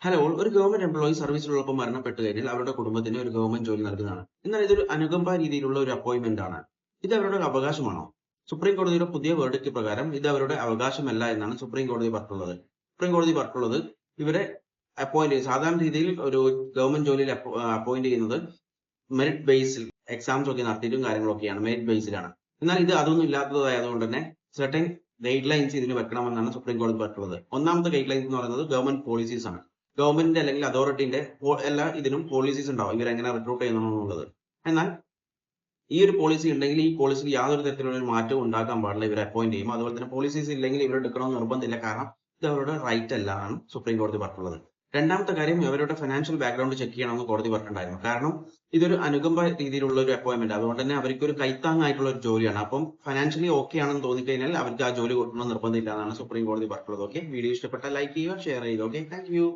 Hello, ഒരു government employee സർവീസിലുള്ളപ്പോൾ മരണപ്പെട്ടു കഴിഞ്ഞാൽ അവരുടെ കുടുംബത്തിന് ഒരു ഗവൺമെന്റ് ജോലി നൽകുന്നതാണ്. എന്നാൽ ഇതൊരു അനുകമ്പ രീതിയിലുള്ള ഒരു അപ്പോയിന്റ്മെന്റ് ആണ്. ഇത് അവരുടെ ഒരു അവകാശമാണോ? സുപ്രീം കോടതിയുടെ പുതിയ വേർഡിക്ട് പ്രകാരം ഇത് അവരുടെ അവകാശമല്ല എന്നാണ് സുപ്രീം കോടതി പറഞ്ഞിട്ടുള്ളത്. സുപ്രീം കോടതി പറഞ്ഞിട്ടുള്ളത് ഇവരെ സാധാരണ രീതിയിൽ ഒരു ഗവൺമെന്റ് ജോലിയിൽ അപ്പോയിന്റ് ചെയ്യുന്നത് മെറിറ്റ് ബേസിൽ എക്സാംസ് ഒക്കെ നടത്തിയിട്ടും കാര്യങ്ങളൊക്കെയാണ്, മെറിറ്റ് ബേസിലാണ്. എന്നാൽ ഇത് അതൊന്നും ഇല്ലാത്തതായതുകൊണ്ട് തന്നെ സെർട്ടൻ ഗൈഡ് ലൈൻസ് ഇതിന് വെക്കണമെന്നാണ് സുപ്രീം കോടതി പറഞ്ഞിട്ടുള്ളത്. ഒന്നാമത്തെ ഗൈഡ് ലൈൻസ് എന്ന് പറയുന്നത് ഗവൺമെന്റ് പോളിസീസ് ആണ്. ഗവൺമെന്റിന്റെ അല്ലെങ്കിൽ അതോറിറ്റിന്റെ എല്ലാ ഇതിനും പോളിസീസ് ഉണ്ടാവും, ഇവരെങ്ങനെ റിക്രൂട്ട് ചെയ്യുന്നുള്ളത്. എന്നാൽ ഈ ഒരു പോളിസി ഉണ്ടെങ്കിൽ ഈ പോളിസിയിൽ യാതൊരു തരത്തിലുള്ള ഒരു മാറ്റവും ഉണ്ടാക്കാൻ പാടില്ല, ഇവരെ അപ്പോയിന്റ് ചെയ്യും. അതുപോലെ തന്നെ പോളിസീസ് ഇല്ലെങ്കിൽ ഇവരെ എടുക്കണമെന്ന് നിർബന്ധമില്ല, കാരണം ഇത് അവരുടെ റൈറ്റ് അല്ല എന്നാണ് സുപ്രീം കോടതി പറഞ്ഞിട്ടുള്ളത്. രണ്ടാമത്തെ കാര്യം, അവരുടെ ഫിനാൻഷ്യൽ ബാക്ക്ഗ്രൗണ്ട് ചെക്ക് ചെയ്യണമെന്ന് കോടതി പറഞ്ഞിട്ടുണ്ടായിരുന്നു. കാരണം ഇതൊരു അനുകമ്പ രീതിയിലുള്ള ഒരു അപ്പോയിന്റ്മെന്റ്, അതുകൊണ്ട് തന്നെ അവർക്ക് ഒരു കൈത്താങ്ങായിട്ടുള്ള ഒരു ജോലിയാണ്. അപ്പം ഫിനാൻഷ്യലി ഓക്കെ ആണെന്ന് തോന്നിക്കഴിഞ്ഞാൽ അവർക്ക് ആ ജോലി കൊടുക്കണം നിർബന്ധമില്ല എന്നാണ് സുപ്രീം കോടതി പറഞ്ഞിട്ടുള്ളത്. ഓക്കെ, വീഡിയോ ഇഷ്ടപ്പെട്ടാൽ ലൈക്ക് ചെയ്യുക, ഷെയർ ചെയ്യുക. Okay, thank you.